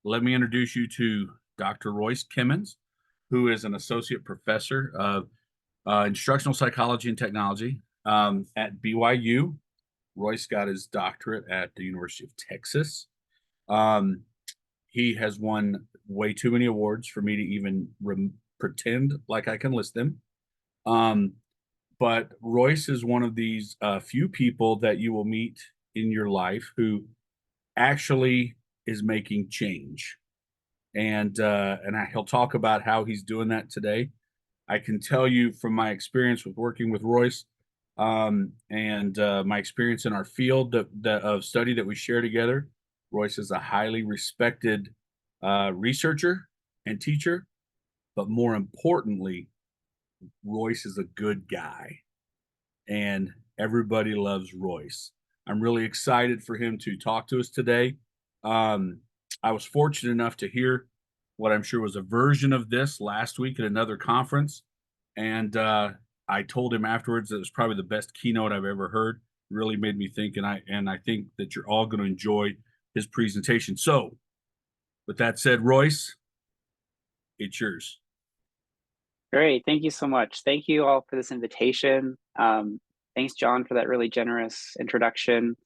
let me introduce you to Dr. Royce Kimmons, who is an associate professor of instructional psychology and technology at BYU. Royce got his doctorate at the University of Texas. Um, he has won way too many awards for me to even pretend like I can list them. Um, but Royce is one of these few people that you will meet in your life who actually is making change, and he'll talk about how he's doing that today. I can tell you from my experience with working with Royce, and my experience in our field of study that we share together. Royce is a highly respected researcher and teacher, but more importantly, Royce is a good guy, and everybody loves Royce. I'm really excited for him to talk to us today. Um, I was fortunate enough to hear what I'm sure was a version of this last week at another conference, and I told him afterwards that it was probably the best keynote I've ever heard. It really made me think, and I think that you're all going to enjoy his presentation. So, with that said, Royce, it's yours. Great. Thank you so much. Thank you all for this invitation. Thanks, John, for that really generous introduction.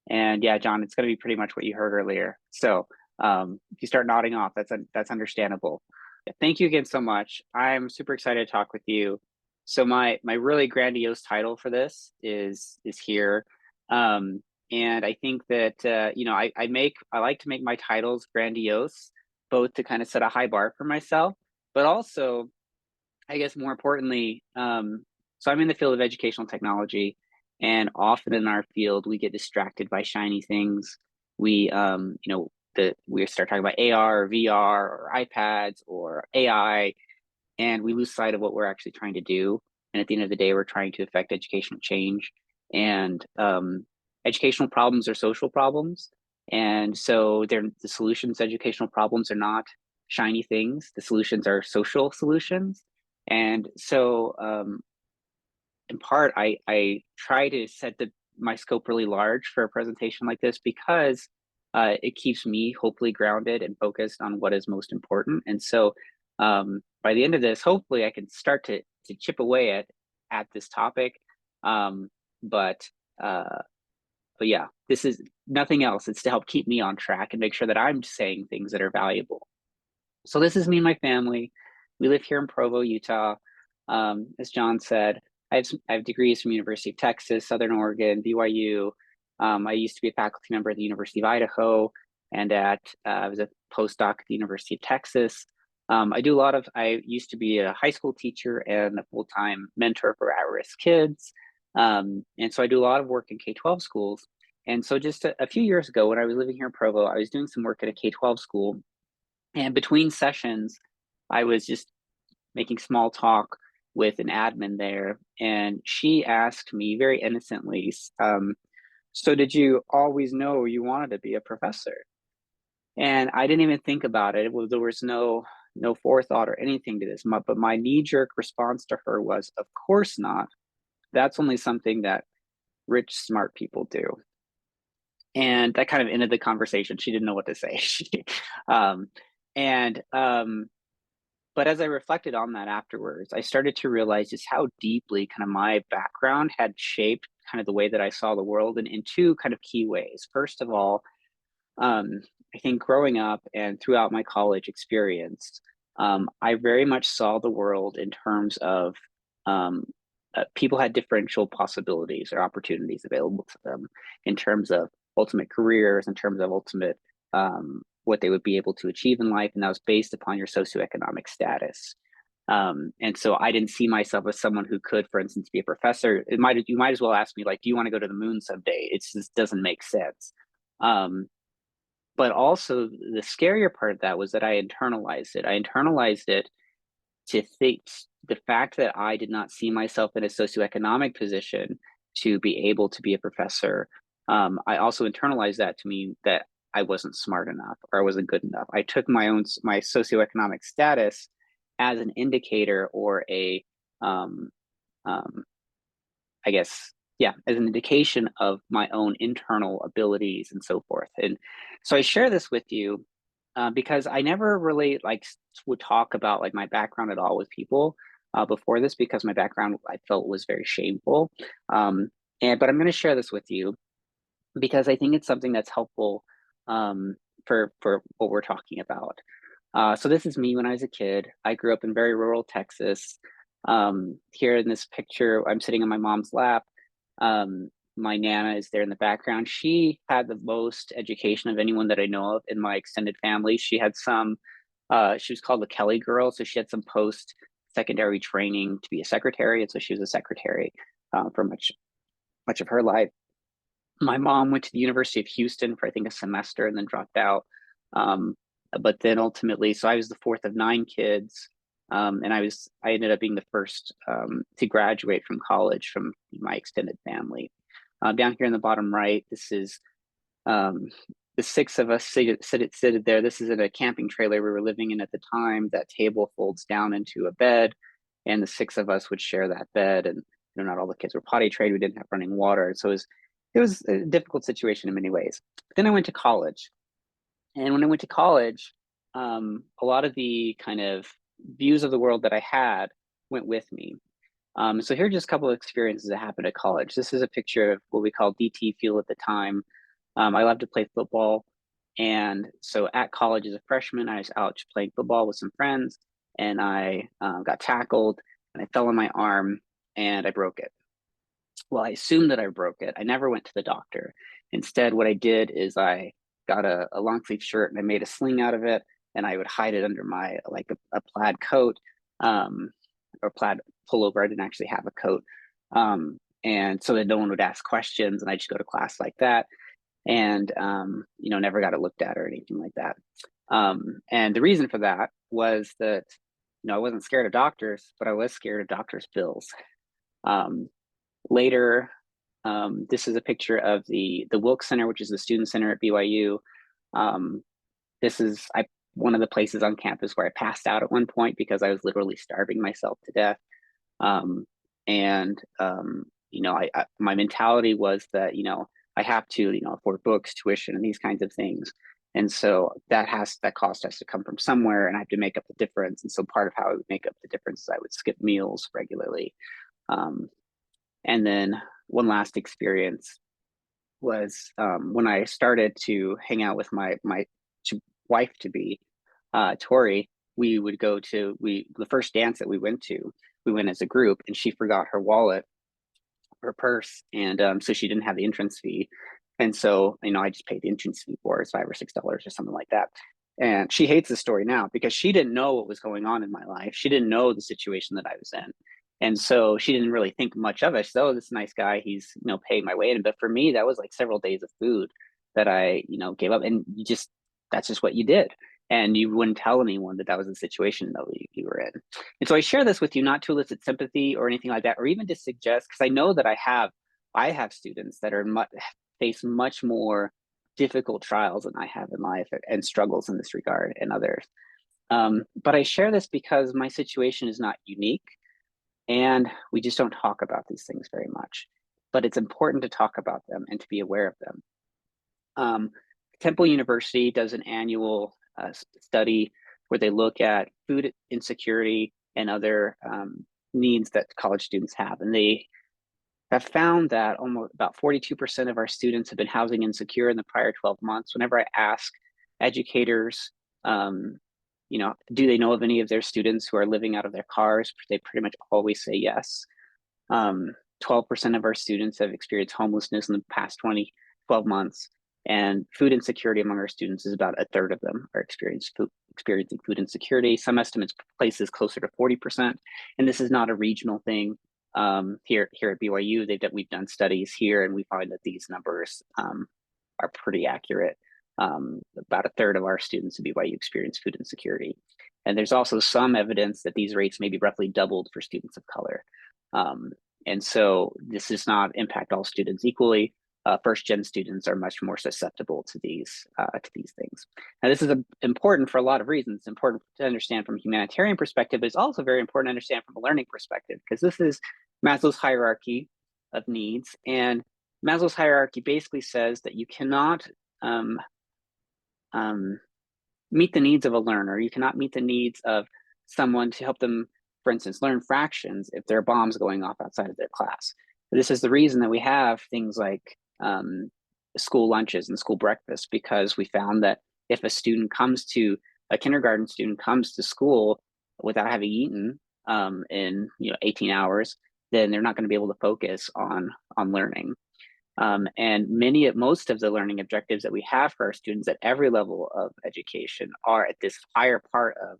And yeah, John, it's going to be pretty much what you heard earlier. So if you start nodding off, that's understandable. Thank you again so much. I'm super excited to talk with you. So my really grandiose title for this is here. And I think that I like to make my titles grandiose, both to kind of set a high bar for myself, but also I guess more importantly, so I'm in the field of educational technology, and often in our field we get distracted by shiny things. We start talking about AR or VR or iPads or AI, and we lose sight of what we're actually trying to do. And at the end of the day, we're trying to affect educational change. And educational problems are social problems, and so they're the solutions. Educational problems are not shiny things. The solutions are social solutions. And so, in part, I try to set my scope really large for a presentation like this because it keeps me hopefully grounded and focused on what is most important. And so, by the end of this, hopefully, I can start to chip away at this topic. Um, but uh, but yeah, this is nothing else. It's to help keep me on track and make sure that I'm saying things that are valuable. So this is me and my family. We live here in Provo, Utah. As John said, I have degrees from University of Texas, Southern Oregon, BYU. I used to be a faculty member at the University of Idaho, and I was a postdoc at the University of Texas. I used to be a high school teacher and a full-time mentor for at-risk kids. And so I do a lot of work in K-12 schools. And so just a few years ago, when I was living here in Provo, I was doing some work at a K-12 school, and between sessions, I was just making small talk with an admin there, and she asked me very innocently, "So did you always know you wanted to be a professor?" And I didn't even think about it. There was no forethought or anything to this. But my knee-jerk response to her was, "Of course not. That's only something that rich, smart people do." And that kind of ended the conversation. She didn't know what to say. um, and But as I reflected on that afterwards, I started to realize just how deeply kind of my background had shaped kind of the way that I saw the world in two kind of key ways. First of all, um, I think growing up and throughout my college experience, I very much saw the world in terms of um, people had differential possibilities or opportunities available to them in terms of ultimate careers, in terms of ultimate what they would be able to achieve in life, and that was based upon your socioeconomic status. And so I didn't see myself as someone who could, for instance, be a professor. You might as well ask me, like, do you want to go to the moon someday? It just doesn't make sense. Um, but also the scarier part of that was that I internalized it. I internalized it to think the fact that I did not see myself in a socioeconomic position to be able to be a professor. I also internalized that to mean that I wasn't smart enough or I wasn't good enough. I took my socioeconomic status as an indicator or um, um, I guess, yeah, as an indication of my own internal abilities and so forth. And so I share this with you because I never really would talk about like my background at all with people before this, because my background I felt was very shameful. But I'm going to share this with you because I think it's something that's helpful for what we're talking about. So this is me when I was a kid. I grew up in very rural Texas. Here in this picture, I'm sitting on my mom's lap. My Nana is there in the background. She had the most education of anyone that I know of in my extended family. She had some, she was called the Kelly girl. So she had some post-secondary training to be a secretary. And so she was a secretary for much of her life. My mom went to the University of Houston for I think a semester and then dropped out. But then ultimately, so I was the fourth of 9 kids, and I ended up being the first to graduate from college from my extended family. Down here in the bottom right, this is the 6 of us seated there. This is in a camping trailer we were living in at the time. That table folds down into a bed, and the 6 of us would share that bed. And not all the kids were potty trained. We didn't have running water, so it was a difficult situation in many ways. Then I went to college, and when I went to college, a lot of the kind of views of the world that I had went with me. So here are just a couple of experiences that happened at college. This is a picture of what we call DT field at the time. I loved to play football. And so at college as a freshman, I was out playing football with some friends, and I got tackled and I fell on my arm and I broke it. Well, I assumed that I broke it. I never went to the doctor. Instead, what I did is I got a long sleeve shirt and I made a sling out of it, and I would hide it under my a plaid coat or plaid pullover. I didn't actually have a coat. And so that no one would ask questions, and I just go to class like that. And never got it looked at or anything like that. And the reason for that was that I wasn't scared of doctors, but I was scared of doctors' bills. Later, this is a picture of the Wilkes Center, which is the student center at BYU. This is one of the places on campus where I passed out at one point because I was literally starving myself to death. My mentality was that I have to afford books, tuition, and these kinds of things. And so that cost has to come from somewhere, and I have to make up the difference. And so part of how I would make up the difference is I would skip meals regularly. And then one last experience was when I started to hang out with my wife to be, Tori. We would go to the first dance that we went as a group, and she forgot her wallet, her purse, and so she didn't have the entrance fee. And so I just paid the entrance fee for it, $5 or $6 or something like that. And she hates the story now because she didn't know what was going on in my life. She didn't know the situation that I was in. And so she didn't really think much of it. So, oh, this nice guy, he's paying my way in. But for me, that was like several days of food that I gave up. And that's just what you did. And you wouldn't tell anyone that was the situation that you were in. And so I share this with you not to elicit sympathy or anything like that, or even to suggest, because I know that I have students that face much more difficult trials than I have in life and struggles in this regard, and others. But I share this because my situation is not unique, and we just don't talk about these things very much. But it's important to talk about them and to be aware of them. Temple University does an annual study where they look at food insecurity and other needs that college students have. And they have found that almost about 42% of our students have been housing insecure in the prior 12 months. Whenever I ask educators, do they know of any of their students who are living out of their cars, they pretty much always say yes. 12% of our students have experienced homelessness in the past 12 months. And food insecurity among our students is about a third of them are experiencing food insecurity. Some estimates places closer to 40%. And this is not a regional thing. Here at BYU, we've done studies here, and we find that these numbers are pretty accurate. About a third of our students at BYU experience food insecurity. And there's also some evidence that these rates may be roughly doubled for students of color. And so this does not impact all students equally. First-gen students are much more susceptible to these things. Now, this is important for a lot of reasons. It's important to understand from a humanitarian perspective, but it's also very important to understand from a learning perspective, because this is Maslow's hierarchy of needs. And Maslow's hierarchy basically says that you cannot meet the needs of a learner. You cannot meet the needs of someone to help them, for instance, learn fractions if there are bombs going off outside of their class. This is the reason that we have things like school lunches and school breakfast, because we found that if a kindergarten student comes to school without having eaten in 18 hours, then they're not going to be able to focus on learning. And most of the learning objectives that we have for our students at every level of education are at this higher part of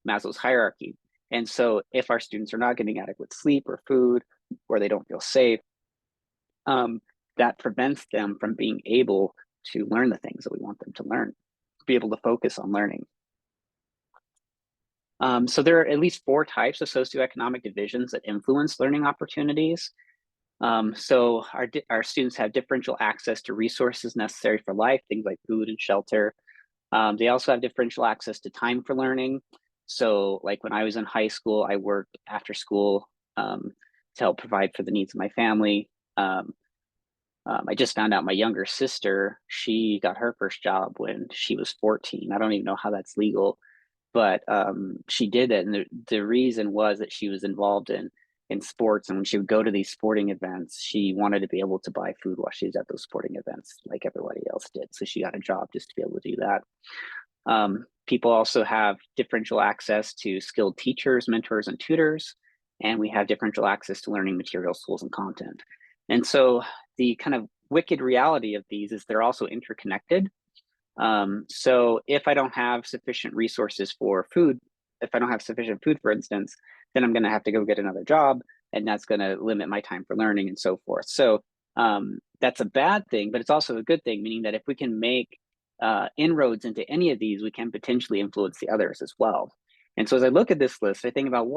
Maslow's hierarchy. And so if our students are not getting adequate sleep or food, or they don't feel safe, that prevents them from being able to learn the things that we want them to learn, be able to focus on learning. So there are at least 4 types of socioeconomic divisions that influence learning opportunities. So our students have differential access to resources necessary for life, things like food and shelter. They also have differential access to time for learning. So like when I was in high school, I worked after school to help provide for the needs of my family. I just found out my younger sister, she got her first job when she was 14. I don't even know how that's legal, but she did it. And the reason was that she was involved in sports. And when she would go to these sporting events, she wanted to be able to buy food while she was at those sporting events like everybody else did. So she got a job just to be able to do that. People also have differential access to skilled teachers, mentors, and tutors. And we have differential access to learning materials, tools, and content. And so the kind of wicked reality of these is they're also interconnected. So if I don't have sufficient resources for food, if I don't have sufficient food, for instance, then I'm going to have to go get another job, and that's going to limit my time for learning and so forth. So that's a bad thing, but it's also a good thing, meaning that if we can make inroads into any of these, we can potentially influence the others as well. And so as I look at this list, I think about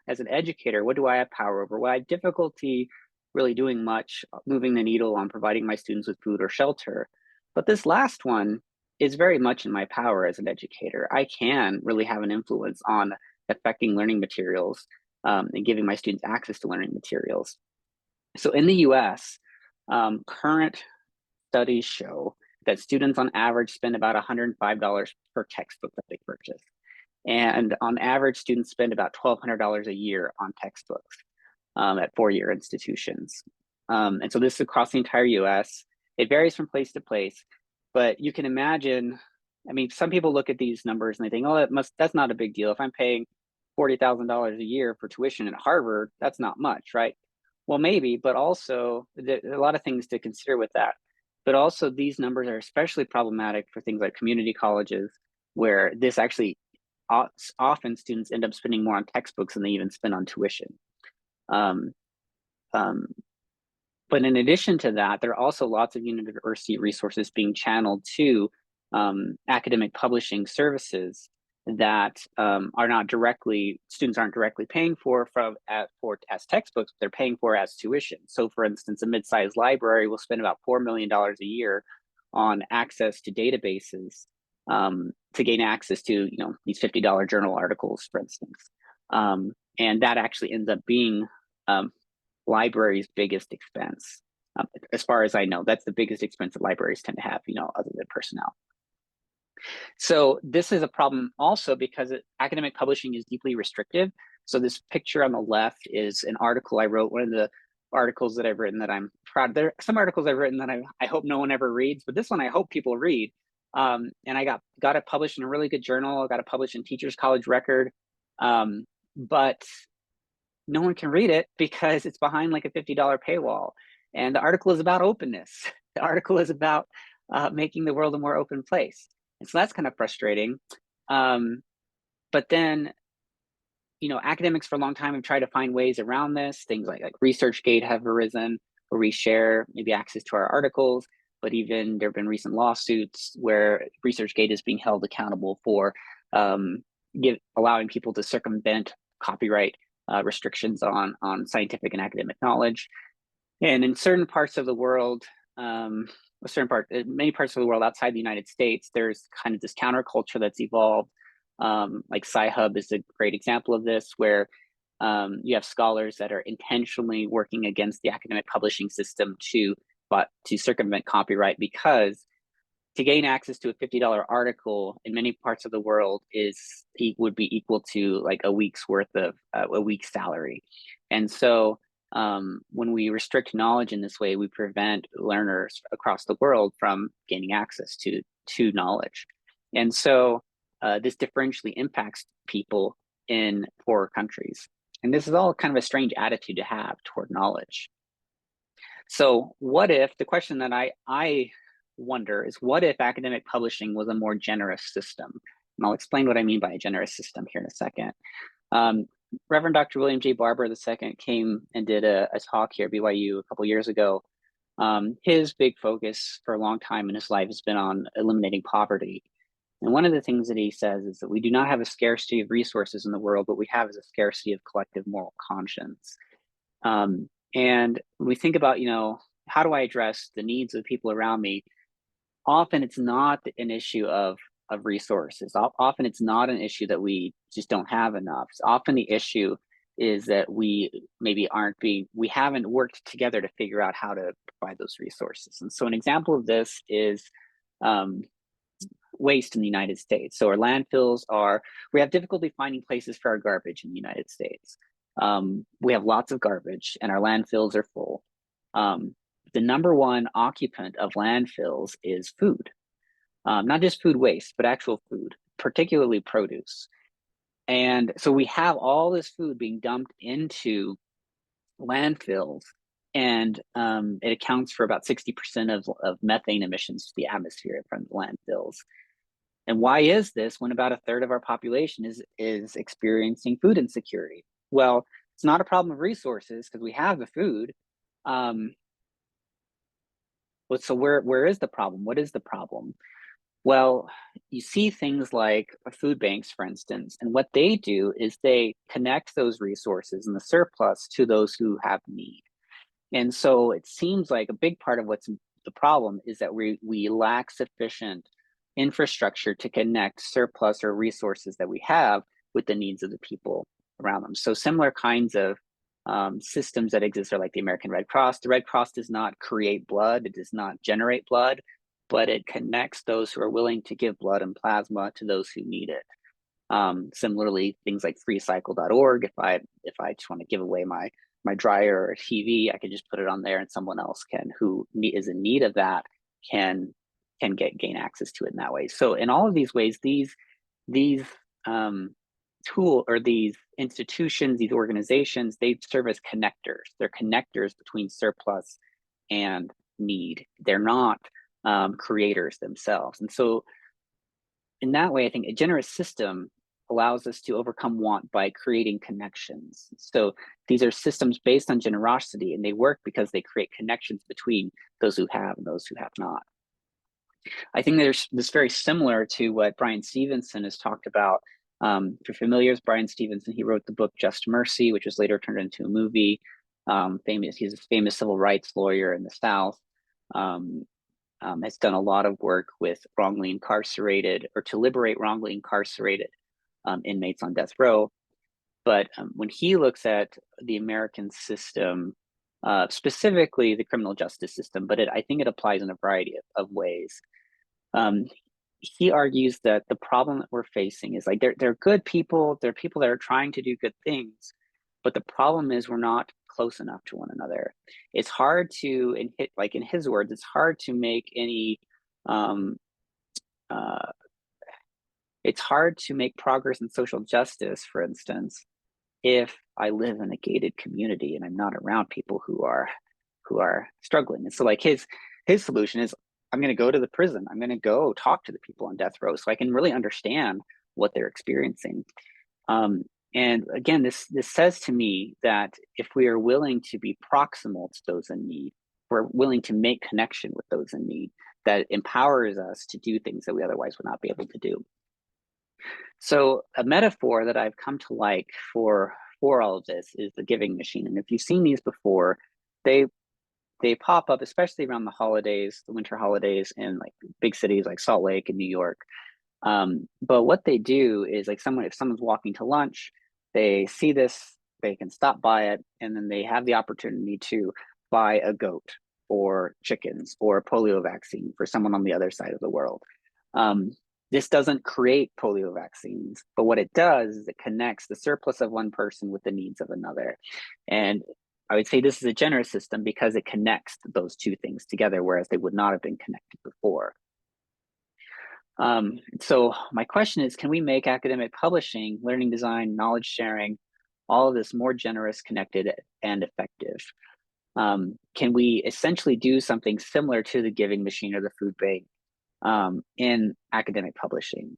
as an educator, what do I have power over? Well, I have difficulty really doing much, moving the needle on providing my students with food or shelter. But this last one is very much in my power as an educator. I can really have an influence on affecting learning materials and giving my students access to learning materials. So in the US, current studies show that students on average spend about $105 per textbook that they purchase. And on average, students spend about $1,200 a year on textbooks at 4-year institutions. And so this is across the entire US. It varies from place to place, but you can imagine, I mean, some people look at these numbers and they think, oh, that's not a big deal. If I'm paying $40,000 a year for tuition at Harvard, that's not much, right? Well, maybe, but also there are a lot of things to consider with that. But also these numbers are especially problematic for things like community colleges, where this actually often students end up spending more on textbooks than they even spend on tuition. But in addition to that, there are also lots of university resources being channeled to academic publishing services that students aren't directly paying for as textbooks, but they're paying for as tuition. So for instance, a mid-sized library will spend about $4 million a year on access to databases to gain access to these $50 journal articles, for instance. And that actually ends up being libraries' biggest expense. As far as I know, that's the biggest expense that libraries tend to have, other than personnel. So this is a problem also because academic publishing is deeply restrictive. So this picture on the left is an article I wrote, one of the articles that I've written that I'm proud of. There are some articles I've written that I hope no one ever reads, but this one I hope people read. And I got it published in a really good journal. I got it published in Teachers College Record. But no one can read it because it's behind like a $50 paywall. And the article is about openness. The article is about making the world a more open place. And so that's kind of frustrating. But then, academics for a long time have tried to find ways around this. Things like ResearchGate have arisen, where we share maybe access to our articles. But even there have been recent lawsuits where ResearchGate is being held accountable for allowing people to circumvent copyright restrictions on scientific and academic knowledge. And in certain parts of the world, many parts of the world outside the United States, there's kind of this counterculture that's evolved. Like Sci-Hub is a great example of this, where you have scholars that are intentionally working against the academic publishing system to circumvent copyright, because to gain access to a $50 article in many parts of the world would be equal to like a week's worth of a week's salary. And so when we restrict knowledge in this way, we prevent learners across the world from gaining access to knowledge. And so this differentially impacts people in poorer countries. And this is all kind of a strange attitude to have toward knowledge. So what if, the question that I wonder is, what if academic publishing was a more generous system? And I'll explain what I mean by a generous system here in a second. Reverend Dr. William J. Barber II came and did a talk here at BYU a couple years ago. His big focus for a long time in his life has been on eliminating poverty. And one of the things that he says is that we do not have a scarcity of resources in the world, but we have is a scarcity of collective moral conscience. And when we think about, how do I address the needs of the people around me? Often it's not an issue of resources. Often it's not an issue that we just don't have enough. Often the issue is that we haven't worked together to figure out how to provide those resources. And so an example of this is waste in the United States. So our landfills we have difficulty finding places for our garbage in the United States. We have lots of garbage and our landfills are full. The number one occupant of landfills is food. Not just food waste, but actual food, particularly produce. And so we have all this food being dumped into landfills, and it accounts for about 60% of methane emissions to the atmosphere from the landfills. And why is this when about a third of our population is experiencing food insecurity? Well, it's not a problem of resources because we have the food. So where is the problem? What is the problem? Well, you see things like food banks, for instance, and what they do is they connect those resources and the surplus to those who have need. And so it seems like a big part of what's the problem is that we lack sufficient infrastructure to connect surplus or resources that we have with the needs of the people around them. So similar kinds of systems that exist are like the American Red Cross. The Red Cross does not create blood, it does not generate blood, but it connects those who are willing to give blood and plasma to those who need it. Similarly, things like freecycle.org, if I just want to give away my dryer or TV, I can just put it on there and someone else who is in need of that can gain access to it in that way. So in all of these ways, these these institutions, these organizations, they serve as connectors. They're connectors between surplus and need. They're not creators themselves. And so in that way, I think a generous system allows us to overcome want by creating connections. So these are systems based on generosity, and they work because they create connections between those who have and those who have not. I think there's this very similar to what Brian Stevenson has talked about. If you're familiar with Brian Stevenson, he wrote the book Just Mercy, which was later turned into a movie. He's a famous civil rights lawyer in the South. Has done a lot of work with wrongly incarcerated, or to liberate wrongly incarcerated inmates on death row. But when he looks at the American system, specifically the criminal justice system, but I think it applies in a variety of ways. He argues that the problem that we're facing is like they're good people, they're people that are trying to do good things, but the problem is we're not close enough to one another. It's hard to, in his words, it's hard to make any it's hard to make progress in social justice, for instance, if I live in a gated community and I'm not around people who are struggling. And so like his solution is, I'm going to go to the prison. I'm going to go talk to the people on death row so I can really understand what they're experiencing. And again, this says to me that if we are willing to be proximal to those in need, we're willing to make connection with those in need, that empowers us to do things that we otherwise would not be able to do. So a metaphor that I've come to like for all of this is the giving machine. And if you've seen these before, they pop up, especially around the holidays, the winter holidays in like big cities like Salt Lake and New York. But what they do is like if someone's walking to lunch, they see this, they can stop by it, and then they have the opportunity to buy a goat for chickens, or a polio vaccine for someone on the other side of the world. This doesn't create polio vaccines, but what it does is it connects the surplus of one person with the needs of another. And I would say this is a generous system because it connects those two things together, whereas they would not have been connected before. So my question is, can we make academic publishing, learning design, knowledge sharing, all of this more generous, connected, and effective? Can we essentially do something similar to the giving machine or the food bank in academic publishing?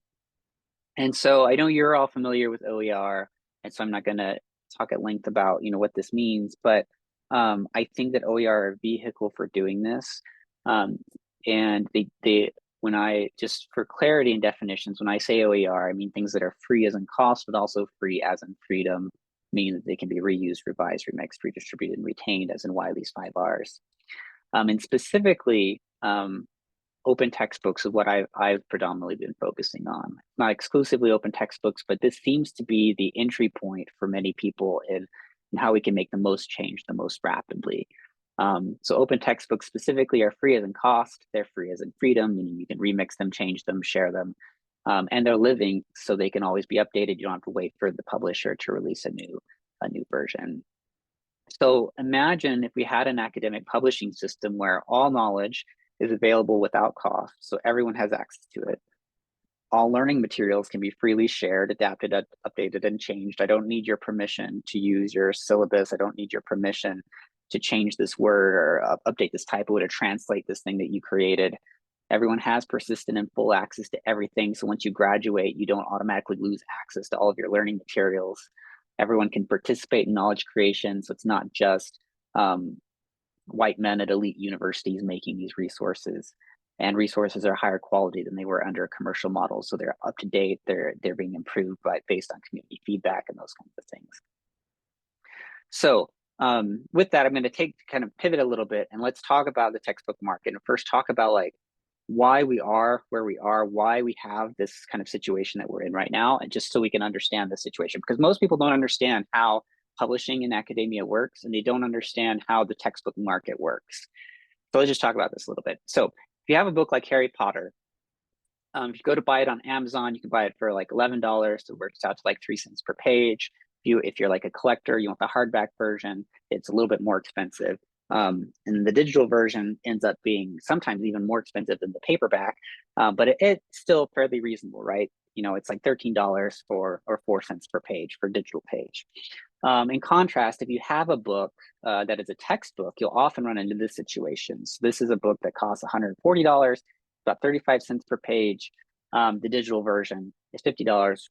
And so I know you're all familiar with OER, and so I'm not going to talk at length about what this means, but I think that OER are a vehicle for doing this. And when I, just for clarity and definitions, when I say OER, I mean things that are free as in cost, but also free as in freedom, meaning that they can be reused, revised, remixed, redistributed, and retained, as in Wiley's 5 Rs. And specifically, open textbooks is what I've predominantly been focusing on. Not exclusively open textbooks, but this seems to be the entry point for many people in how we can make the most change the most rapidly. So open textbooks specifically are free as in cost. They're free as in freedom, meaning you can remix them, change them, share them, and they're living, so they can always be updated. You don't have to wait for the publisher to release a new version. So imagine if we had an academic publishing system where all knowledge is available without cost, so everyone has access to it. All learning materials can be freely shared, adapted, updated, and changed. I don't need your permission to use your syllabus. I don't need your permission to change this word or update this typo to translate this thing that you created. Everyone has persistent and full access to everything. So once you graduate, you don't automatically lose access to all of your learning materials. Everyone can participate in knowledge creation. So it's not just white men at elite universities making these resources, and resources are higher quality than they were under a commercial model. So they're up to date, they're being improved based on community feedback and those kinds of things. So with that, I'm going to kind of pivot a little bit, and let's talk about the textbook market, and first talk about like why we are where we are, why we have this kind of situation that we're in right now, and just so we can understand the situation, because most people don't understand how publishing in academia works, and they don't understand how the textbook market works. So let's just talk about this a little bit. So if you have a book like Harry Potter, if you go to buy it on Amazon, you can buy it for like $11. So it works out to like 3 cents per page. If you're like a collector, you want the hardback version, it's a little bit more expensive. And the digital version ends up being sometimes even more expensive than the paperback, but it's still fairly reasonable, right? It's like $13 or 4 cents per page for a digital page. In contrast, if you have a book that is a textbook, you'll often run into this situation. So this is a book that costs $140, about 35 cents per page. The digital version is $50,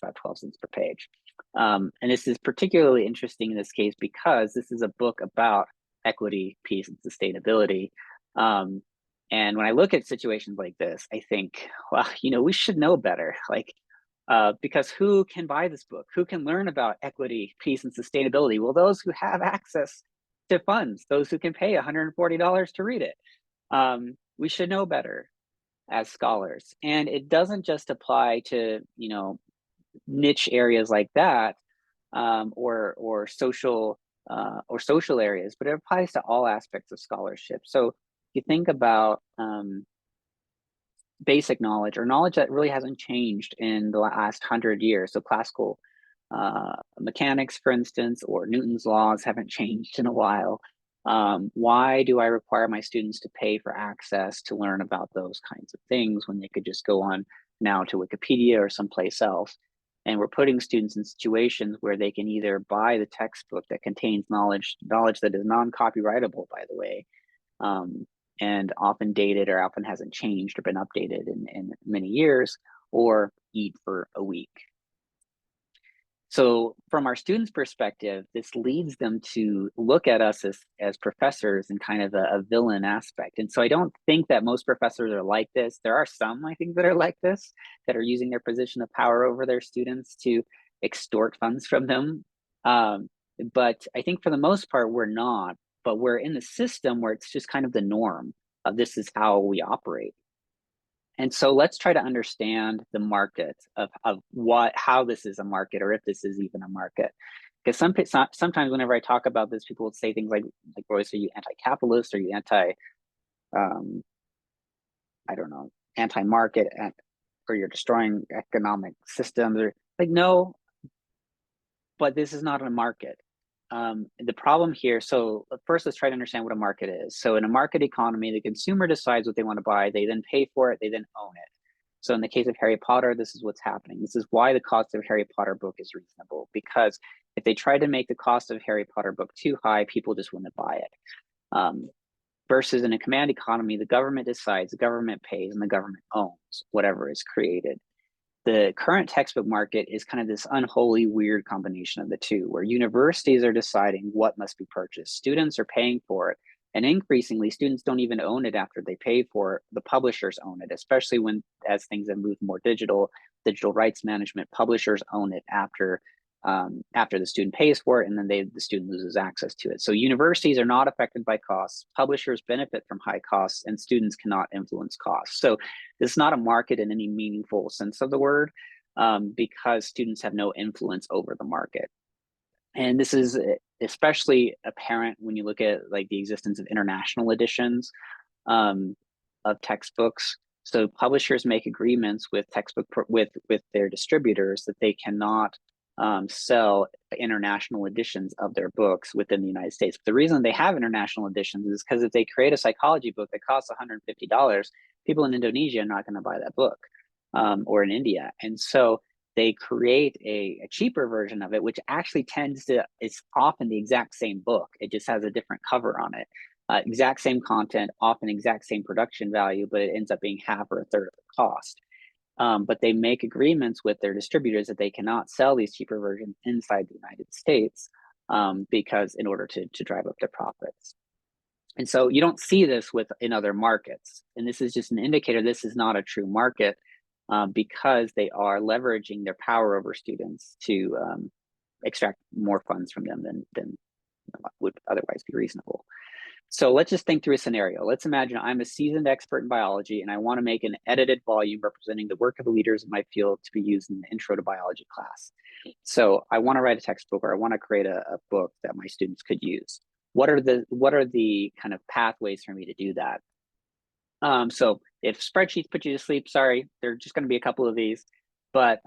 about 12 cents per page. And this is particularly interesting in this case because this is a book about equity, peace, and sustainability. And when I look at situations like this, I think, well, we should know better. Because who can buy this book? Who can learn about equity, peace, and sustainability? Well, those who have access to funds, those who can pay $140 to read it. We should know better as scholars. And it doesn't just apply to, niche areas like that, or social areas, but it applies to all aspects of scholarship. So you think about basic knowledge, or knowledge that really hasn't changed in the last 100 years. So classical mechanics, for instance, or Newton's laws haven't changed in a while. Why do I require my students to pay for access to learn about those kinds of things when they could just go on now to Wikipedia or someplace else? And we're putting students in situations where they can either buy the textbook that contains knowledge that is non-copyrightable, by the way, and often dated or often hasn't changed or been updated in many years, or eat for a week. So from our students' perspective, this leads them to look at us as professors in kind of a villain aspect. And so I don't think that most professors are like this. There are some, I think, that are like this, that are using their position of power over their students to extort funds from them. But I think for the most part, we're not. But we're in the system where it's just kind of the norm of this is how we operate. And so let's try to understand the market of how this is a market, or if this is even a market. Because sometimes whenever I talk about this, people will say things like, Royce, are you anti-capitalist? Are you I don't know, anti-market, or you're destroying economic systems, or like, no, but this is not a market. The problem here, so first let's try to understand what a market is. So in a market economy, the consumer decides what they want to buy, they then pay for it, they then own it. So in the case of Harry Potter, this is what's happening. This is why the cost of Harry Potter book is reasonable, because if they try to make the cost of Harry Potter book too high, people just wouldn't buy it. Versus in a command economy, the government decides, the government pays, and the government owns whatever is created. The current textbook market is kind of this unholy, weird combination of the two, where universities are deciding what must be purchased. Students are paying for it. And increasingly, students don't even own it after they pay for it. The publishers own it, especially as things have moved more digital rights management, publishers own it after the student pays for it, and then the student loses access to it. So universities are not affected by costs. Publishers benefit from high costs, and students cannot influence costs. So this is not a market in any meaningful sense of the word, because students have no influence over the market. And this is especially apparent when you look at like the existence of international editions of textbooks. So publishers make agreements with with their distributors that they cannot sell international editions of their books within the United States. But the reason they have international editions is because if they create a psychology book that costs $150, people in Indonesia are not going to buy that book, or in India. And so they create a cheaper version of it, which actually it's often the exact same book. It just has a different cover on it. Exact same content, often exact same production value, but it ends up being half or a third of the cost. But they make agreements with their distributors that they cannot sell these cheaper versions inside the United States, because in order to drive up their profits. And so you don't see this in other markets. And this is just an indicator this is not a true market, because they are leveraging their power over students to extract more funds from them than would otherwise be reasonable. So let's just think through a scenario. Let's imagine I'm a seasoned expert in biology and I want to make an edited volume representing the work of the leaders in my field to be used in the intro to biology class. So I want to write a textbook, or I want to create a book that my students could use. What are the kind of pathways for me to do that? So if spreadsheets put you to sleep, sorry, there are just going to be a couple of these, but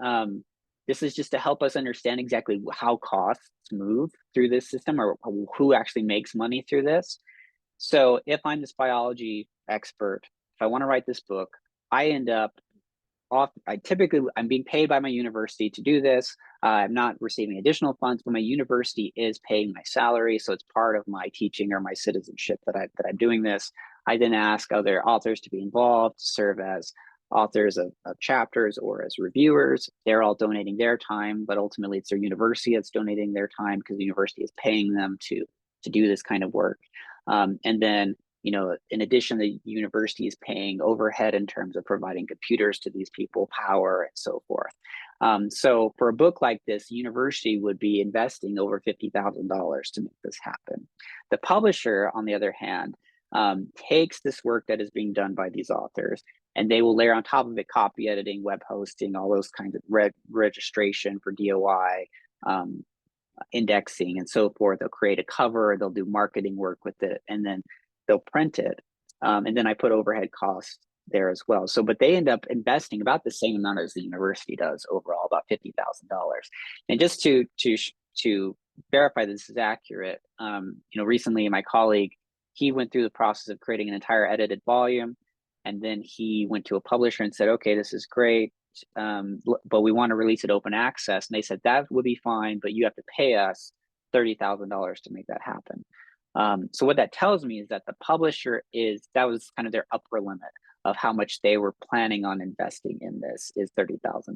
this is just to help us understand exactly how costs move through this system, or who actually makes money through this. So if I'm this biology expert, if I want to write this book, I'm being paid by my university to do this. I'm not receiving additional funds, but my university is paying my salary. So it's part of my teaching or my citizenship that I'm doing this. I then ask other authors to be involved, to serve as authors of chapters or as reviewers. They're all donating their time, but ultimately it's their university that's donating their time, because the university is paying them to do this kind of work. And then, in addition, the university is paying overhead in terms of providing computers to these people, power, and so forth. So for a book like this, university would be investing over $50,000 to make this happen. The publisher, on the other hand, takes this work that is being done by these authors, and they will layer on top of it copy editing, web hosting, all those kinds of registration for DOI, indexing, and so forth. They'll create a cover, they'll do marketing work with it, and then they'll print it. And then I put overhead costs there as well. So, but they end up investing about the same amount as the university does overall, about $50,000. And just to verify this is accurate, recently my colleague, he went through the process of creating an entire edited volume, and then he went to a publisher and said, okay, this is great, but we want to release it open access. And they said, that would be fine, but you have to pay us $30,000 to make that happen. So what that tells me is that the publisher that was kind of their upper limit of how much they were planning on investing in this, is $30,000,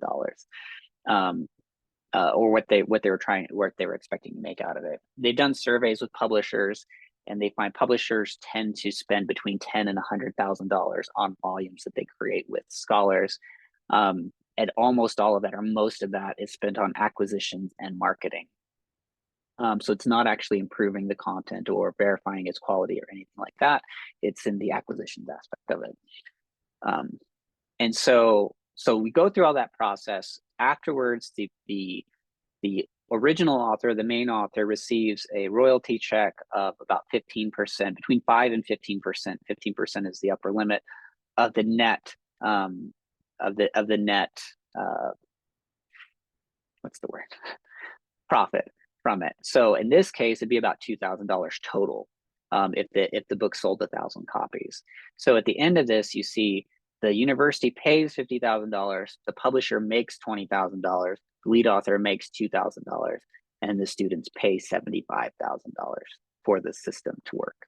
or what they were expecting to make out of it. They've done surveys with publishers, and they find publishers tend to spend between $10,000 and $100,000 on volumes that they create with scholars. And almost all of that, or most of that, is spent on acquisitions and marketing. So it's not actually improving the content or verifying its quality or anything like that. It's in the acquisitions aspect of it. And so we go through all that process. Afterwards, the original author, the main author, receives a royalty check of about 15%, between 5 and 15%. 15% is the upper limit of the net net what's the word, profit from it. So in this case, it'd be about $2,000 total if the book sold 1,000 copies. So at the end of this, you see the university pays $50,000, the publisher makes $20,000, the lead author makes $2,000, and the students pay $75,000 for the system to work.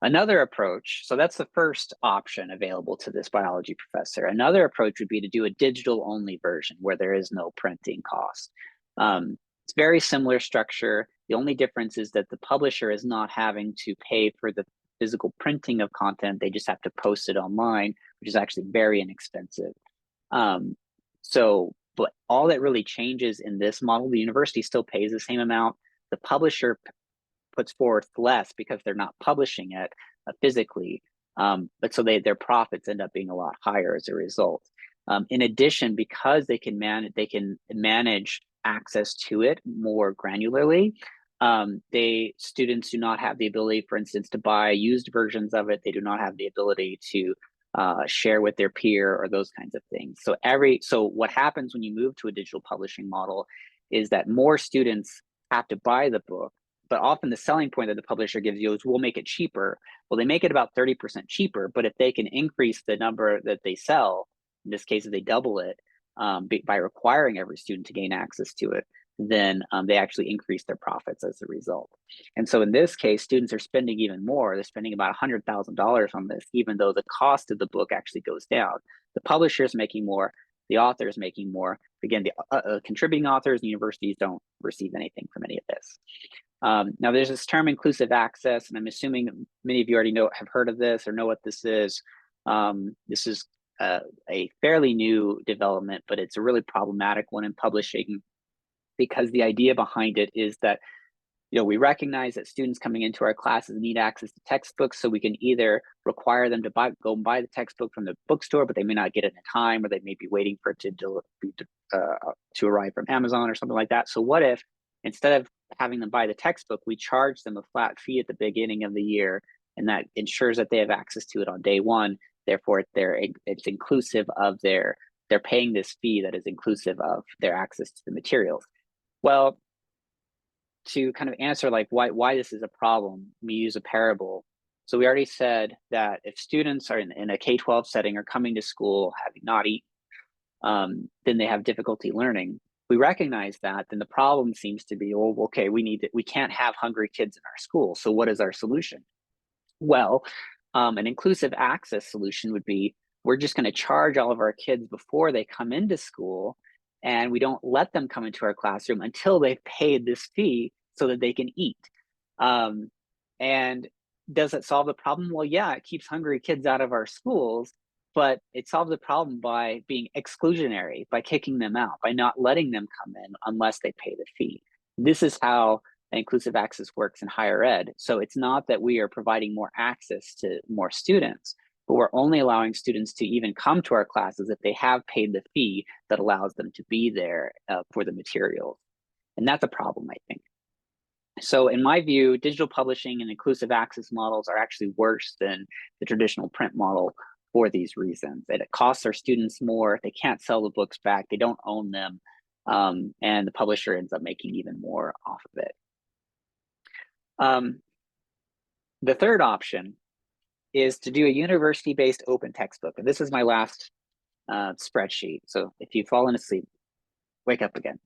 Another approach, so that's the first option available to this biology professor. Another approach would be to do a digital only version where there is no printing cost. It's very similar structure. The only difference is that the publisher is not having to pay for the physical printing of content. They just have to post it online, which is actually very inexpensive. But all that really changes in this model, the university still pays the same amount. The publisher puts forth less because they're not publishing it physically. But so their profits end up being a lot higher as a result. In addition, because they can manage access to it more granularly, students do not have the ability, for instance, to buy used versions of it. They do not have the ability to share with their peer or those kinds of things. So what happens when you move to a digital publishing model is that more students have to buy the book, but often the selling point that the publisher gives you is we'll make it cheaper. Well, they make it about 30% cheaper, but if they can increase the number that they sell, in this case, if they double it by requiring every student to gain access to it, then they actually increase their profits as a result. And so in this case, students are spending even more. They're spending about $100,000 on this, even though the cost of the book actually goes down. The publisher is making more, the author is making more. Again, the contributing authors and universities don't receive anything from any of this. Now there's this term inclusive access, and I'm assuming many of you already have heard of this or know what this is. This is a fairly new development, but it's a really problematic one in publishing, because the idea behind it is that we recognize that students coming into our classes need access to textbooks, so we can either require them to go and buy the textbook from the bookstore, but they may not get it in time, or they may be waiting for it to arrive from Amazon or something like that. So what if, instead of having them buy the textbook, we charge them a flat fee at the beginning of the year, and that ensures that they have access to it on day one. Therefore, it's inclusive of they're paying this fee that is inclusive of their access to the materials. Well, to kind of answer like why this is a problem, we use a parable. So we already said that if students are in a K-12 setting or coming to school having not eaten, then they have difficulty learning. We recognize that, then the problem seems to be, oh, okay, we can't have hungry kids in our school. So what is our solution? Well, an inclusive access solution would be, we're just going to charge all of our kids before they come into school, and we don't let them come into our classroom until they've paid this fee so that they can eat. And does it solve the problem? Well, yeah, it keeps hungry kids out of our schools, but it solves the problem by being exclusionary, by kicking them out, by not letting them come in unless they pay the fee. This is how inclusive access works in higher ed. So it's not that we are providing more access to more students, but we're only allowing students to even come to our classes if they have paid the fee that allows them to be there for the materials. And that's a problem, I think. So in my view, digital publishing and inclusive access models are actually worse than the traditional print model for these reasons. That it costs our students more, they can't sell the books back, they don't own them, and the publisher ends up making even more off of it. The third option is to do a university-based open textbook. And this is my last spreadsheet. So if you've fallen asleep, wake up again.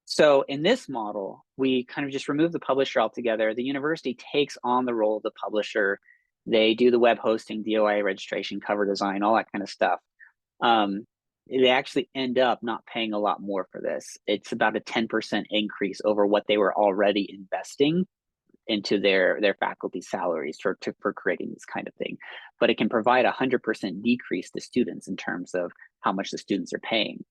So in this model, we kind of just remove the publisher altogether. The university takes on the role of the publisher. They do the web hosting, DOI registration, cover design, all that kind of stuff. They actually end up not paying a lot more for this. It's about a 10% increase over what they were already investing into their faculty salaries for creating this kind of thing. But it can provide 100% decrease to students in terms of how much the students are paying.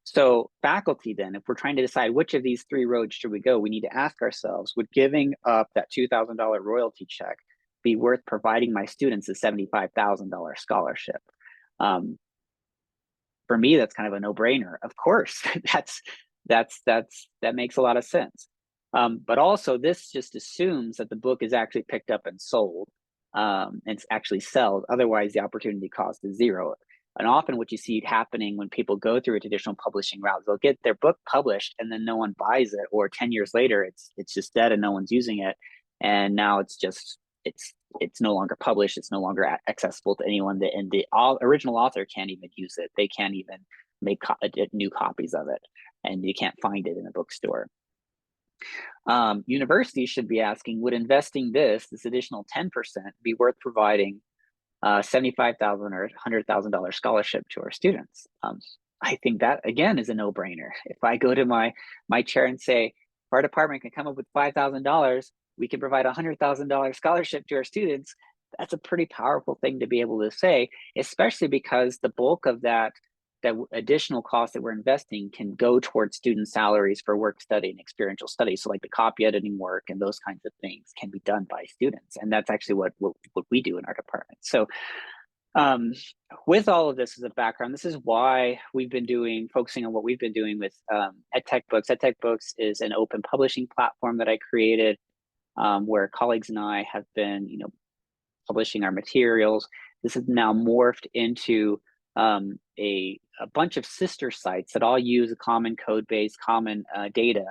So faculty then, if we're trying to decide which of these three roads should we go, we need to ask ourselves, would giving up that $2,000 royalty check be worth providing my students a $75,000 scholarship? For me, that's kind of a no-brainer. Of course, that makes a lot of sense. But also this just assumes that the book is actually picked up and sold, and it's actually sells. Otherwise, the opportunity cost is zero. And often what you see happening when people go through a traditional publishing route, they'll get their book published and then no one buys it, or 10 years later, it's just dead and no one's using it. And now it's no longer published. It's no longer accessible to anyone. And the original author can't even use it. They can't even make new copies of it, and you can't find it in a bookstore. Universities should be asking, would investing this additional 10% be worth providing $75,000 or $100,000 scholarship to our students? I think that, again, is a no-brainer. If I go to my chair and say, if our department can come up with $5,000, we can provide a $100,000 scholarship to our students, that's a pretty powerful thing to be able to say, especially because the bulk of that additional cost that we're investing can go towards student salaries for work study and experiential study. So like the copy editing work and those kinds of things can be done by students. And that's actually what we do in our department. So with all of this as a background, this is why we've been focusing on what we've been doing with EdTechBooks. EdTechBooks is an open publishing platform that I created, where colleagues and I have been, publishing our materials. This has now morphed into a bunch of sister sites that all use a common code base, common data,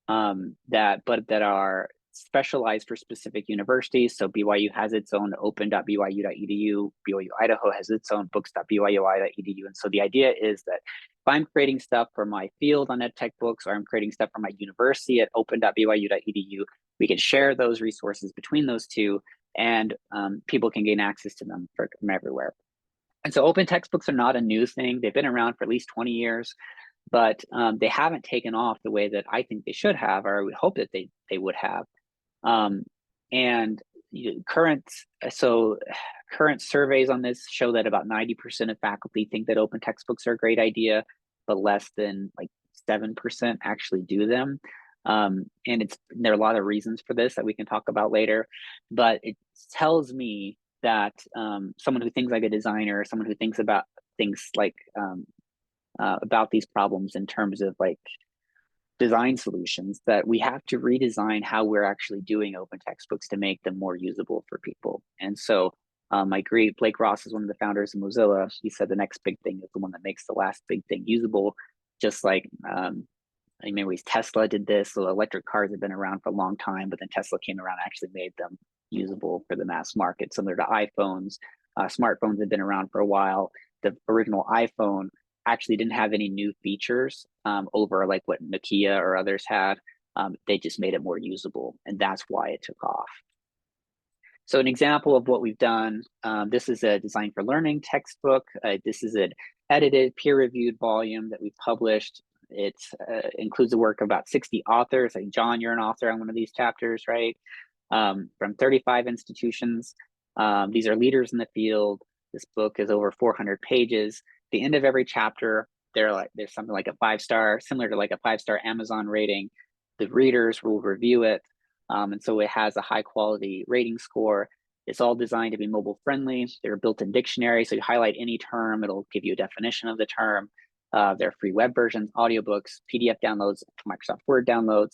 that are specialized for specific universities. So BYU has its own open.byu.edu. BYU-Idaho has its own books.byu.edu. And so the idea is that if I'm creating stuff for my field on EdTechBooks, or I'm creating stuff for my university at open.byu.edu, we can share those resources between those two, and people can gain access to them from everywhere. And so open textbooks are not a new thing. They've been around for at least 20 years, but they haven't taken off the way that I think they should have, or I would hope that they would have. And current surveys on this show that about 90% of faculty think that open textbooks are a great idea, but less than like 7% actually do them. And there are a lot of reasons for this that we can talk about later, but it tells me that someone who thinks like a designer, someone who thinks about things like about these problems in terms of like design solutions, that we have to redesign how we're actually doing open textbooks to make them more usable for people. And so I agree. Blake Ross is one of the founders of Mozilla. He said the next big thing is the one that makes the last big thing usable, just like in many ways Tesla did this. So electric cars have been around for a long time, but then Tesla came around and actually made them usable for the mass market, similar to iPhones. Smartphones have been around for a while. The original iPhone actually didn't have any new features over like what Nokia or others had. They just made it more usable, and that's why it took off. So an example of what we've done, this is a Design for Learning textbook. This is an edited, peer-reviewed volume that we've published. It includes the work of about 60 authors. Like John, you're an author on one of these chapters, right? From 35 institutions. These are leaders in the field. This book is over 400 pages. At the end of every chapter, there's something like a 5-star, similar to like a 5-star Amazon rating. The readers will review it. And so it has a high quality rating score. It's all designed to be mobile friendly. They're built-in dictionary. So you highlight any term, it'll give you a definition of the term. There are free web versions, audiobooks, PDF downloads, Microsoft Word downloads.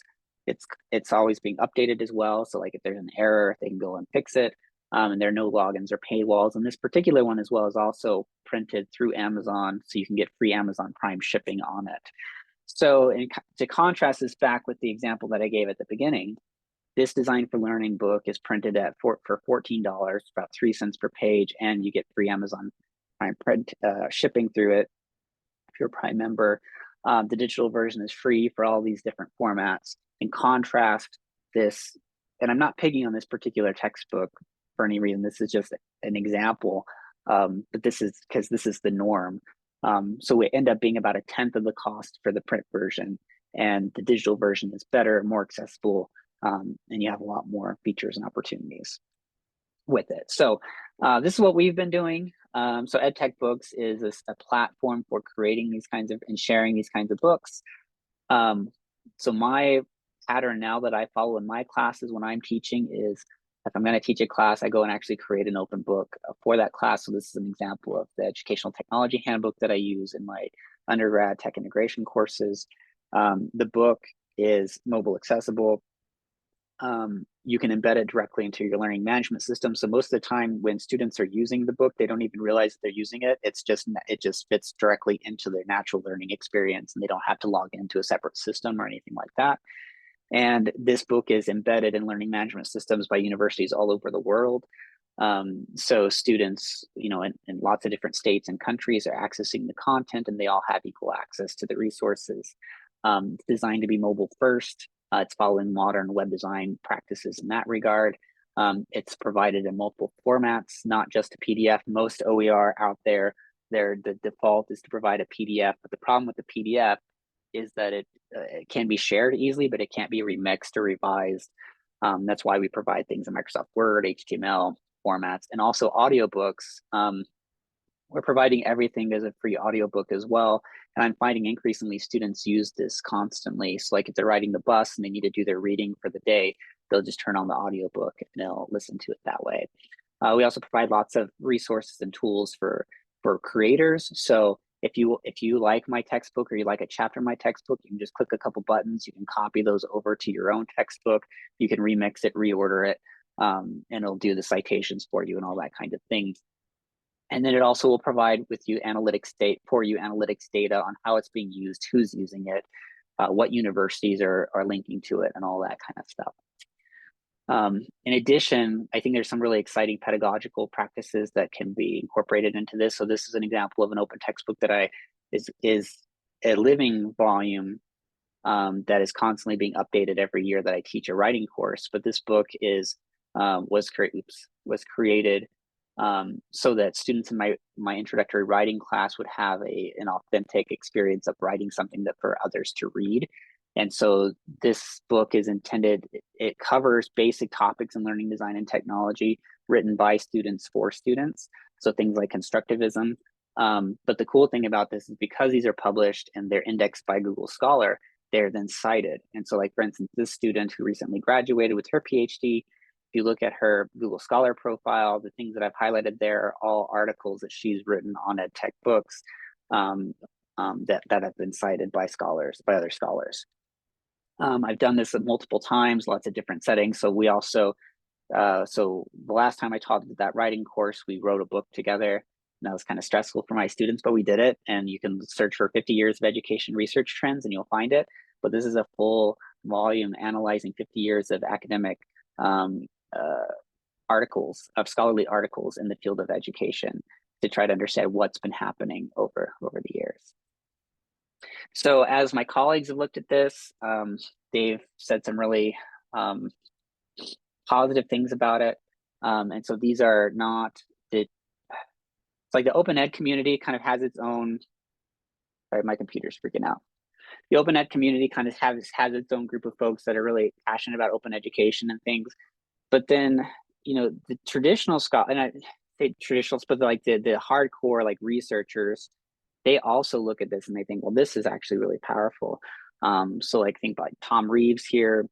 It's always being updated as well. So like if there's an error, they can go and fix it. And there are no logins or paywalls. And this particular one as well is also printed through Amazon, so you can get free Amazon Prime shipping on it. So to contrast this back with the example that I gave at the beginning, this Design for Learning book is printed for $14, about 3 cents per page, and you get free Amazon Prime print shipping through it if you're a Prime member. The digital version is free for all these different formats. In contrast, this, and I'm not picking on this particular textbook for any reason, this is just an example, but this is because this is the norm. So it end up being about 1/10 of the cost for the print version, and the digital version is better, more accessible, and you have a lot more features and opportunities with it. So this is what we've been doing. So EdTechBooks is a platform for creating these kinds of and sharing these kinds of books. So my pattern now that I follow in my classes when I'm teaching is, if I'm going to teach a class, I go and actually create an open book for that class. So this is an example of the educational technology handbook that I use in my undergrad tech integration courses. The book is mobile accessible. You can embed it directly into your learning management system. So most of the time when students are using the book, they don't even realize they're using it. It just fits directly into their natural learning experience, and they don't have to log into a separate system or anything like that. And this book is embedded in learning management systems by universities all over the world. So students, in lots of different states and countries are accessing the content, and they all have equal access to the resources. It's designed to be mobile first. It's following modern web design practices in that regard. It's provided in multiple formats, not just a PDF. Most OER out there, the default is to provide a PDF, but the problem with the PDF is that it can be shared easily, but it can't be remixed or revised. That's why we provide things in Microsoft Word, HTML formats, and also audiobooks. We're providing everything as a free audiobook as well. And I'm finding increasingly students use this constantly. So like if they're riding the bus and they need to do their reading for the day, they'll just turn on the audiobook and they'll listen to it that way. We also provide lots of resources and tools for creators. So if you like my textbook or you like a chapter in my textbook, you can just click a couple buttons. You can copy those over to your own textbook. You can remix it, reorder it, and it'll do the citations for you and all that kind of thing. And then it also will provide with you analytics data on how it's being used, who's using it, what universities are linking to it, and all that kind of stuff. In addition, I think there's some really exciting pedagogical practices that can be incorporated into this. So this is an example of an open textbook that is a living volume that is constantly being updated every year that I teach a writing course. But this book was created so that students in my introductory writing class would have an authentic experience of writing something that for others to read. And so this book is intended, it covers basic topics in learning design and technology written by students for students. So things like constructivism. But the cool thing about this is because these are published and they're indexed by Google Scholar, they're then cited. And so like, for instance, this student who recently graduated with her PhD, if you look at her Google Scholar profile, the things that I've highlighted there are all articles that she's written on EdTechBooks that have been cited by other scholars. I've done this multiple times, lots of different settings. So we also, so the last time I taught that writing course, we wrote a book together. And that was kind of stressful for my students, but we did it. And you can search for 50 years of education research trends and you'll find it. But this is a full volume analyzing 50 years of academic scholarly articles in the field of education to try to understand what's been happening over the years. So as my colleagues have looked at this, they've said some really positive things about it. And so these are not it's like the open ed community kind of has its own, sorry, my computer's freaking out. The open ed community kind of has its own group of folks that are really passionate about open education and things. But then, the traditional and I say traditionals, but like the hardcore like researchers, they also look at this and they think, well, this is actually really powerful. So like think like Tom Reeves here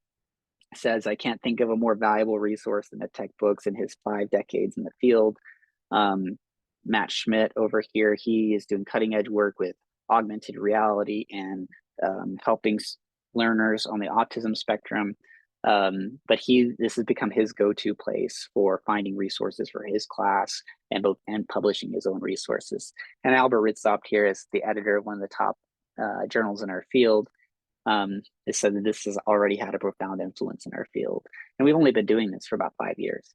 says, I can't think of a more valuable resource than EdTechBooks in his 5 decades in the field. Matt Schmidt over here, he is doing cutting edge work with augmented reality and helping learners on the autism spectrum. But this has become his go-to place for finding resources for his class and publishing his own resources. And Albert Ritzopt here is the editor of one of the top journals in our field. Has said that this has already had a profound influence in our field. And we've only been doing this for about 5 years.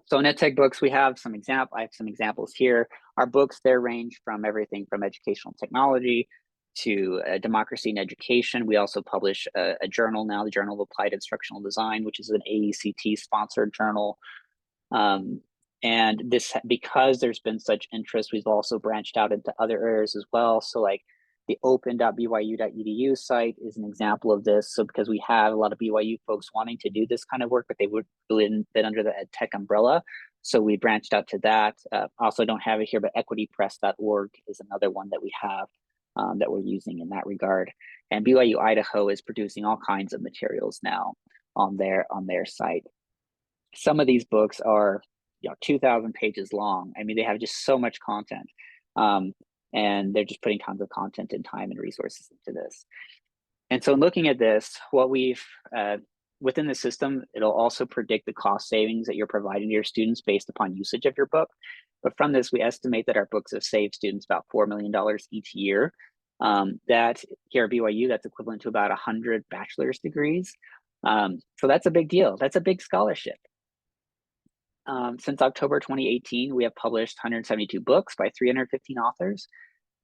So in EdTechBooks, I have some examples here. Our books there range from everything from educational technology to democracy in education. We also publish a journal now, the Journal of Applied Instructional Design, which is an AECT sponsored journal. And this, because there's been such interest, we've also branched out into other areas as well. So like the open.byu.edu site is an example of this. So because we have a lot of BYU folks wanting to do this kind of work, but they would really fit under the EdTech umbrella. So we branched out to that. Also don't have it here, but equitypress.org is another one that we have that we're using in that regard. And BYU-Idaho is producing all kinds of materials now on their site. Some of these books are 2,000 pages long. I mean, they have just so much content. And they're just putting tons of content and time and resources into this. And so in looking at this, what we've, within the system, it'll also predict the cost savings that you're providing to your students based upon usage of your book. But from this, we estimate that our books have saved students about $4 million each year. That here at BYU, that's equivalent to about 100 bachelor's degrees. So that's a big deal. That's a big scholarship. Since October 2018, we have published 172 books by 315 authors,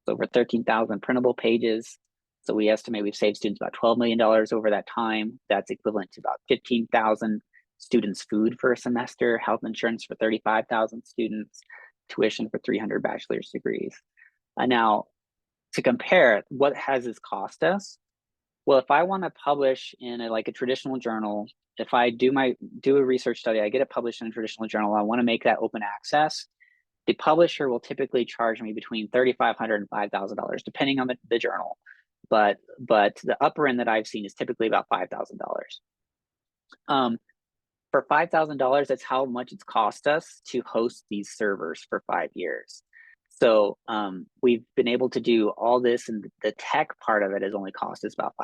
over 13,000 printable pages. So we estimate we've saved students about $12 million over that time. That's equivalent to about 15,000 students' food for a semester, health insurance for 35,000 students, tuition for 300 bachelor's degrees. Now, to compare, what has this cost us? Well, if I want to publish in a traditional journal, if I do a research study, I get it published in a traditional journal, I want to make that open access, the publisher will typically charge me between $3,500 and $5,000, depending on the journal. But the upper end that I've seen is typically about $5,000. For $5,000, that's how much it's cost us to host these servers for 5 years. So we've been able to do all this, and the tech part of it has only cost us about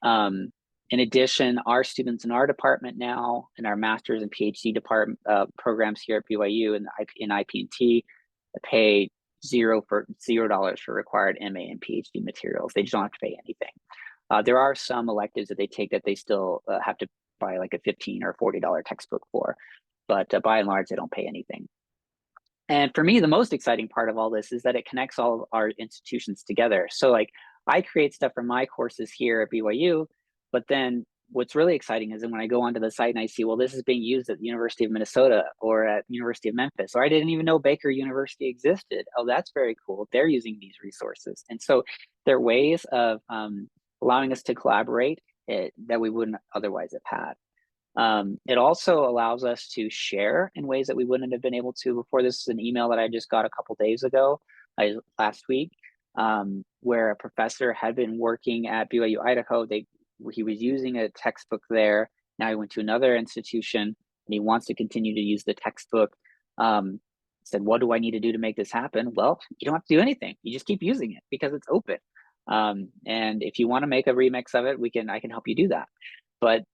$5,000. In addition, our students in our department now, in our master's and PhD department programs here at BYU in IP&T, pay $0 for required MA and PhD materials. They just don't have to pay anything. There are some electives that they take that they still have to buy like a $15 or $40 textbook for, but by and large, they don't pay anything. And for me, the most exciting part of all this is that it connects all our institutions together. So like I create stuff for my courses here at BYU, but then what's really exciting is that when I go onto the site and I see, well, this is being used at the University of Minnesota or at University of Memphis, or I didn't even know Baker University existed. Oh, that's very cool. They're using these resources. And so there are ways of allowing us to collaborate that we wouldn't otherwise have had. It also allows us to share in ways that we wouldn't have been able to before. This is an email that I just got a couple days ago, last week, where a professor had been working at BYU-Idaho. He was using a textbook there. Now he went to another institution and he wants to continue to use the textbook. Said, what do I need to do to make this happen? Well, you don't have to do anything. You just keep using it because it's open. And if you want to make a remix of it, I can help you do that. But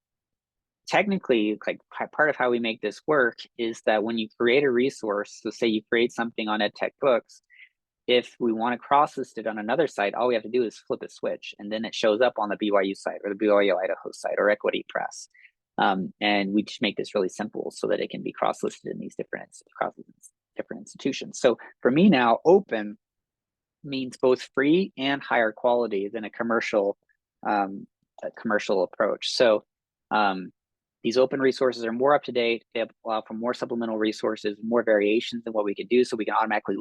technically, like part of how we make this work is that when you create a resource, so say you create something on EdTechBooks, if we want to cross-list it on another site, all we have to do is flip a switch, and then it shows up on the BYU site or the BYU-Idaho site or Equity Press. And we just make this really simple so that it can be cross-listed in these different institutions. So for me now, open means both free and higher quality than a commercial approach. So these open resources are more up to date. They allow for more supplemental resources, more variations than what we could do, so we can automatically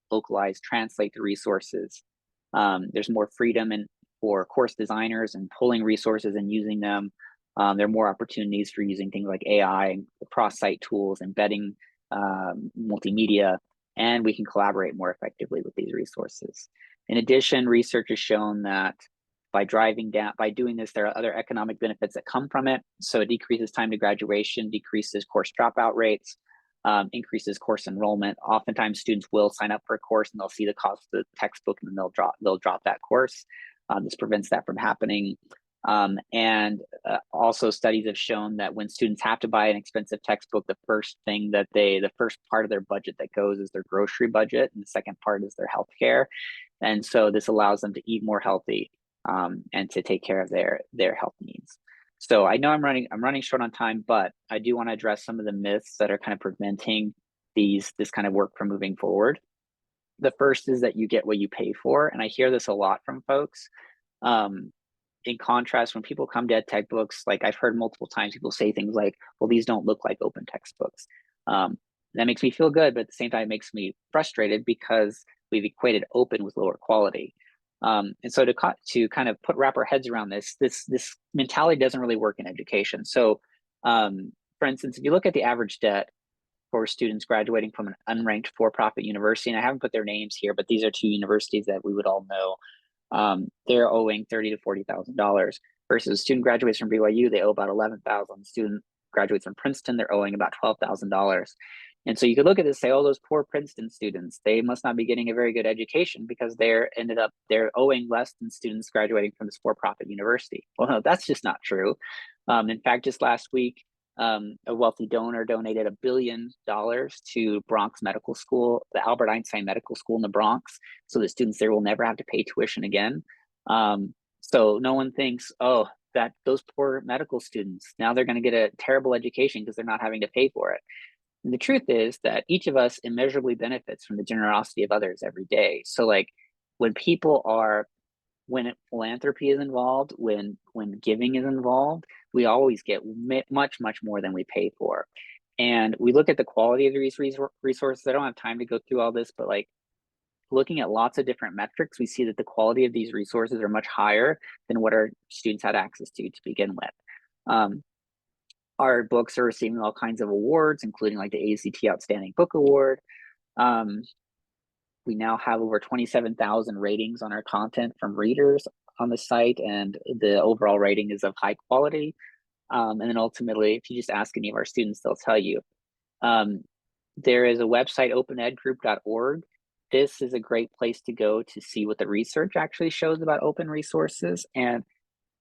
localize, translate the resources. There's more freedom for course designers and pulling resources and using them. There are more opportunities for using things like AI, cross-site tools, embedding multimedia, and we can collaborate more effectively with these resources. In addition, research has shown that by doing this, there are other economic benefits that come from it. So it decreases time to graduation, decreases course dropout rates, increases course enrollment. Oftentimes students will sign up for a course and they'll see the cost of the textbook and then they'll drop that course. This prevents that from happening. Also studies have shown that when students have to buy an expensive textbook, the first part of their budget that goes is their grocery budget, and the second part is their healthcare. And so this allows them to eat more healthy and to take care of their health needs. So I know I'm running short on time, but I do want to address some of the myths that are kind of preventing this kind of work from moving forward. The first is that you get what you pay for, and I hear this a lot from folks. In contrast, when people come to EdTechBooks, like I've heard multiple times, people say things like, well, these don't look like open textbooks. That makes me feel good, but at the same time, it makes me frustrated because we've equated open with lower quality. And so to kind of wrap our heads around this mentality doesn't really work in education. So for instance, if you look at the average debt for students graduating from an unranked for-profit university, and I haven't put their names here, but these are two universities that we would all know, they're owing $30,000 to $40,000 versus a student graduates from BYU, they owe about $11,000. Student graduates from Princeton, they're owing about $12,000. And so you could look at this and say, oh, those poor Princeton students, they must not be getting a very good education because they're owing less than students graduating from this for-profit university. Well, no, that's just not true. In fact, just last week, a wealthy donor donated $1 billion to Bronx Medical School, the Albert Einstein Medical School in the Bronx, so that students there will never have to pay tuition again. So no one thinks, oh, that those poor medical students, now they're going to get a terrible education because they're not having to pay for it. And the truth is that each of us immeasurably benefits from the generosity of others every day. So like when philanthropy is involved, when giving is involved, we always get much more than we pay for. And we look at the quality of these resources. I don't have time to go through all this, but like looking at lots of different metrics, we see that the quality of these resources are much higher than what our students had access to begin with. Our books are receiving all kinds of awards, including like the ACT Outstanding Book Award. We now have over 27,000 ratings on our content from readers on the site, and the overall rating is of high quality. And then ultimately, if you just ask any of our students, they'll tell you. There is a website, openedgroup.org. This is a great place to go to see what the research actually shows about open resources. And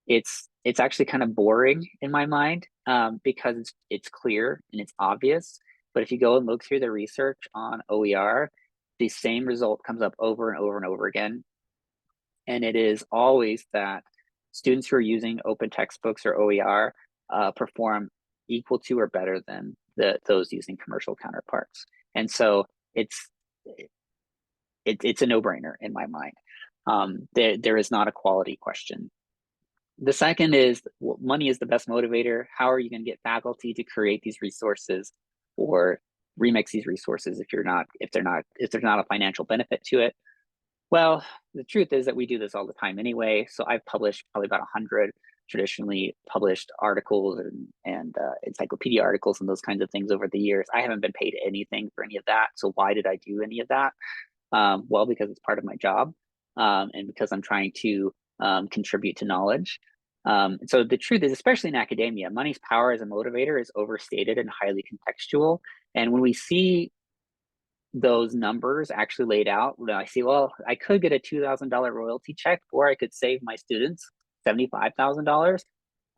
it's actually kind of boring in my mind because it's clear and it's obvious. But if you go and look through the research on OER, the same result comes up over and over and over again. And it is always that students who are using open textbooks or OER perform equal to or better than those using commercial counterparts. And so it's a no-brainer in my mind. There is not a quality question. The second is, well, money is the best motivator. How are you going to get faculty to create these resources or remix these resources if there's not a financial benefit to it? Well, the truth is that we do this all the time anyway. So I've published probably about 100 traditionally published articles and encyclopedia articles and those kinds of things over the years. I haven't been paid anything for any of that. So why did I do any of that? Well, because it's part of my job and because I'm trying to contribute to knowledge. So the truth is, especially in academia, money's power as a motivator is overstated and highly contextual. And when we see those numbers actually laid out, I see, well, I could get a $2,000 royalty check, or I could save my students $75,000.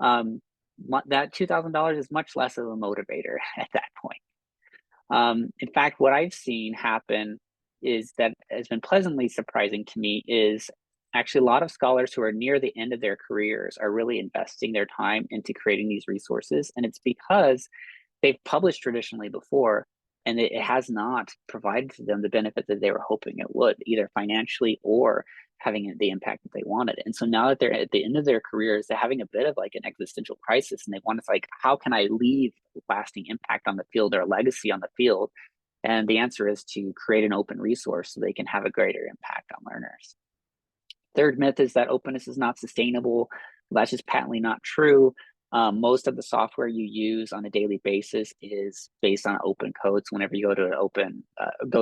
That $2,000 is much less of a motivator at that point. In fact, what I've seen happen is that has been pleasantly surprising to me is actually a lot of scholars who are near the end of their careers are really investing their time into creating these resources. And it's because they've published traditionally before, and it has not provided to them the benefit that they were hoping it would, either financially or having the impact that they wanted. And so now that they're at the end of their careers, they're having a bit of like an existential crisis, and they want to like, how can I leave lasting impact on the field or a legacy on the field? And the answer is to create an open resource so they can have a greater impact on learners. Third myth is that openness is not sustainable. That's just patently not true. Most of the software you use on a daily basis is based on open code. So whenever you go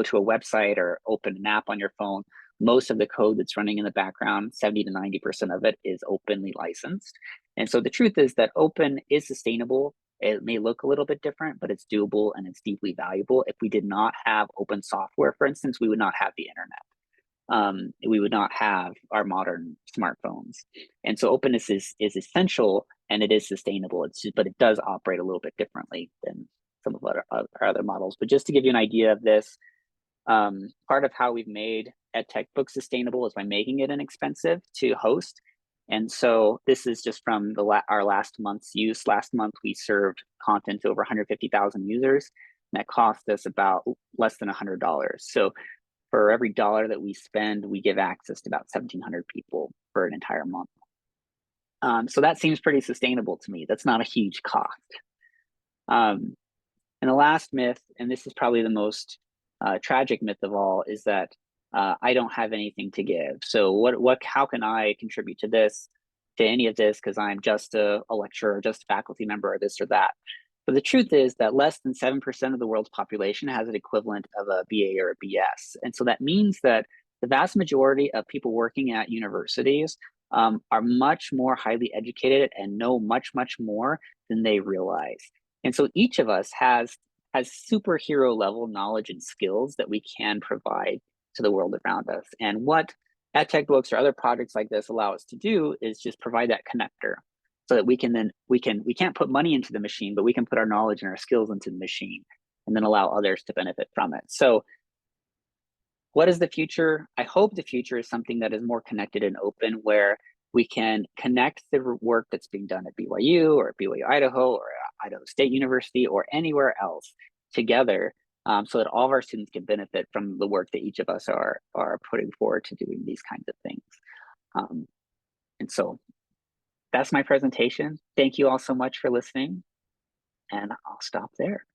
to a website or open an app on your phone, most of the code that's running in the background, 70 to 90% of it is openly licensed. And so the truth is that open is sustainable. It may look a little bit different, but it's doable and it's deeply valuable. If we did not have open software, for instance, we would not have the internet. We would not have our modern smartphones. And so openness is essential and it is sustainable. But it does operate a little bit differently than some of our other models. But just to give you an idea of this, part of how we've made EdTechBooks sustainable is by making it inexpensive to host. And so this is just from our last month's use. Last month, we served content to over 150,000 users. And that cost us about less than $100. So for every dollar that we spend, we give access to about 1,700 people for an entire month. So that seems pretty sustainable to me. That's not a huge cost. And the last myth, and this is probably the most tragic myth of all, is that I don't have anything to give. So how can I contribute to any of this, because I'm just a lecturer, or just a faculty member, or this or that. But the truth is that less than 7% of the world's population has an equivalent of a BA or a BS. And so that means that the vast majority of people working at universities are much more highly educated and know much more than they realize. And so each of us has has superhero level knowledge and skills that we can provide to the world around us. And what EdTechBooks or other projects like this allow us to do is just provide that connector, so that we can't put money into the machine, but we can put our knowledge and our skills into the machine and then allow others to benefit from it. So what is the future? I hope the future is something that is more connected and open, where we can connect the work that's being done at BYU or at BYU-Idaho or Idaho State University or anywhere else together, so that all of our students can benefit from the work that each of us are putting forward to doing these kinds of things. And so that's my presentation. Thank you all so much for listening, and I'll stop there.